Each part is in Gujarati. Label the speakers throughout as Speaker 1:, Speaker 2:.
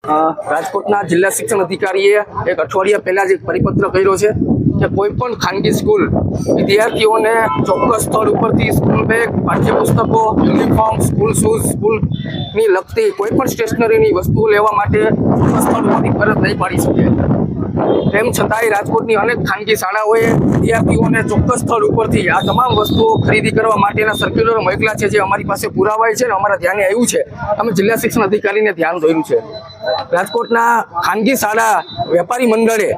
Speaker 1: રાજકોટના જિલ્લા શિક્ષણ અધિકારીએ એક અઠવાડિયા પહેલા જ એક પરિપત્ર કર્યો છે કે કોઈ પણ ખાનગી સ્કૂલ વિદ્યાર્થીઓને ચોક્કસ સ્થળ ઉપરથી સ્કૂલ બેગ, પાઠ્યપુસ્તકો, યુનિફોર્મ, સ્કૂલ શૂઝ, સ્કૂલની લગતી કોઈ પણ સ્ટેશનરીની વસ્તુઓ લેવા માટે ચોક્કસ સ્થળ ઉપરથી ફરજ નહીં પાડી શકે। તેમ છતાંય રાજકોટની અનેક ખાનગી શાળાઓએ વિદ્યાર્થીઓને ચોક્કસ સ્થળ ઉપરથી આ તમામ વસ્તુઓ ખરીદી કરવા માટેના સર્ક્યુલર મોકલ્યા છે, જે અમારી પાસે પુરાવા છે ને અમારા ધ્યાને આવ્યું છે। અમે જિલ્લા શિક્ષણ અધિકારીને ધ્યાન દોર્યું છે। રાજકોટના ખાનગી શાળા વેપારી મંડળે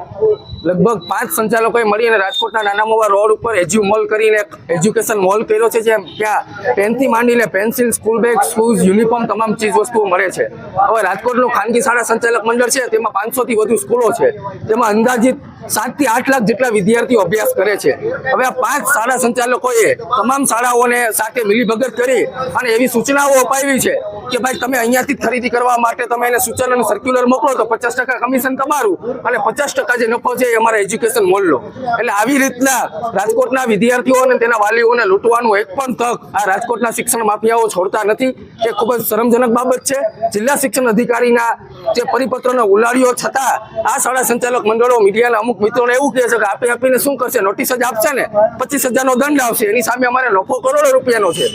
Speaker 1: લગભગ 5 સંચાલકોએ મળીને રાજકોટના નાના મોવા રોડ ઉપર એજ્યુ મોલ કરીને એજ્યુકેશન મોલ કર્યો છે, જ્યાં ત્યાં પેનથી માંડીને pencil, school bag, shoes, uniform તમામ ચીજ વસ્તુઓ મળે છે। હવે રાજકોટનું ખાનગી શાળા સંચાલક મંડળ છે, તેમાં 500થી વધુ સ્કૂલો છે, તેમાં અંદાજિત 7 થી 8 લાખ જેટલા વિદ્યાર્થીઓ અભ્યાસ કરે છે। હવે આ 5 શાળા સંચાલકોએ તમામ શાળાઓને સાથે મિલીભગત કરી અને એવી સૂચનાઓ અપાવી છે કે ભાઈ તમે અહીંયાથી ખરીદી કરવા માટે તમે એને સૂચન અને સર્ક્યુલર મોકલો તો 50% કમિશન તમારું અને 50% જે નફો છે એ અમારા એજ્યુકેશન મોલનો। એટલે આવી રીતના રાજકોટના વિદ્યાર્થીઓ અને તેના વાલીઓને લૂંટવાનું એક પણ તક આ રાજકોટના શિક્ષણ માફિયાઓ છોડતા નથી। એ ખૂબ જ શરમજનક બાબત છે। જિલ્લા શિક્ષણ અધિકારીના જે પરિપત્રનો ઉલાળ્યો છતાં આ શાળા સંચાલક મંડળો મીડિયાના અમુક મિત્રોને એવું કહે છે કે આપીને શું કરશે, નોટિસ જ આપશે ને 25,000નો દંડ આવશે, એની સામે અમારે નફો કરોડો રૂપિયાનો છે।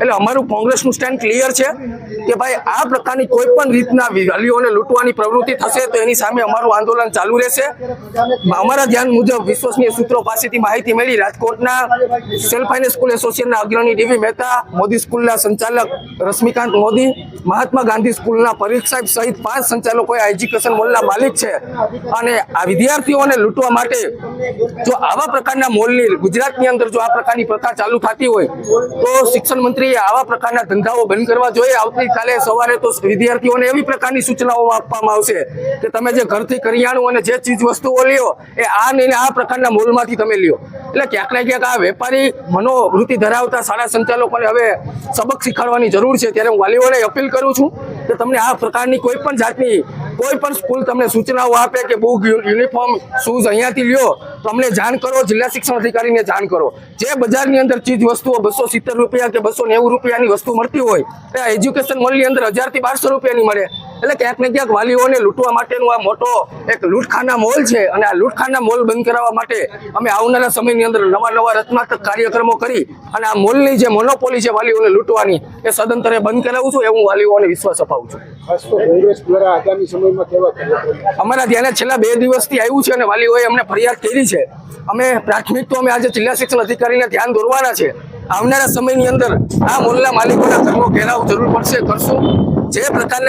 Speaker 1: એટલે અમારું કોંગ્રેસનું સ્ટેન્ડ ક્લિયર છે કે ભાઈ આ પ્રકારની કોઈ પણ રીતના વાલીઓને લૂંટવાની પ્રવૃત્તિ થશે તો એની સામે અમારું આંદોલન ચાલુ રહેશે। અમારા ધ્યાન મુજબ વિશ્વસનીય સૂત્રો પાસેથી માહિતી મળી, રાજકોટના સેલ્ફ ફાઇનાન્સ સ્કૂલ એસોસિએશનના અગ્રણી ડીવી મહેતા, મોદી સ્કૂલના સંચાલક રશ્મિકાંત મોદી, મહાત્મા ગાંધી સ્કૂલના પરીખ સાહેબ સહિત 5 સંચાલકો આ એજ્યુકેશન મોલના માલિક છે। અને આ વિદ્યાર્થીઓને લૂંટવા માટે જો આવા પ્રકારના મોલની ગુજરાતની અંદર જો આ પ્રકારની પ્રથા ચાલુ થતી હોય તો શિક્ષણ મંત્રીએ આવા પ્રકારના ધંધાઓ બંધ કરવા જોઈએ। આવતીકાલે સવારે તો વિદ્યાર્થીઓને એવી પ્રકારની સૂચનાઓ આપવામાં આવશે કે તમે જે ઘરથી કરિયાણું અને જે ચીજ વસ્તુઓ લ્યો એ આ નહીં આ પ્રકારના મોલમાંથી તમે લ્યો। એટલે ક્યાંક ને ક્યાંક આ વેપારી મનોવૃત્તિ ધરાવતા શાળા સંચાલકોને હવે સબક શીખવાડવાની જરૂર છે। ત્યારે હું વાલીઓને અપીલ કરું છું કે તમને આ પ્રકારની કોઈ પણ જાતની કોઈ પણ સ્કૂલ તમને સૂચનાઓ આપે કે બુક, યુનિફોર્મ, શૂઝ અહીંયાથી લ્યો તો અમને જાણ કરો, જિલ્લા શિક્ષણ અધિકારીને જાણ કરો। જે બજારની અંદર ચીજ વસ્તુઓ 270 રૂપિયા કે 290 રૂપિયાની વસ્તુ મળતી હોય એ એજ્યુકેશન મોલની અંદર 1000 થી 1200 રૂપિયાની મળે। એટલે ક્યાંક ને ક્યાંક વાલીઓને લૂંટવા માટેનું આ મોટો એક લૂંટખાના મોલ છે અને આ લૂંટખાના મોલ બંધ કરાવવા માટે અમે આવનારા સમયની અંદર નવા રચનાત્મક કાર્યક્રમો કરી અને આ મોલની જે મોનોપોલી છે વાલીઓને લૂંટવાની એ સદંતરે બંધ કરાવું છું એવું વાલીઓને વિશ્વાસ અપાવું છું। અમારા ધ્યાને છેલ્લા 2 દિવસથી આવ્યું છે અને વાલીઓએ અમને ફરિયાદ કરી છે। અમે પ્રાથમિક તો અમે આજે જિલ્લા શિક્ષણ અધિકારીને ધ્યાન દોરવાના છે। આવનારા સમયની અંદર આ મોલના માલિકોના ઘરનો ઘેરાવ જરૂર પડશે કરશું। જે પ્રકારના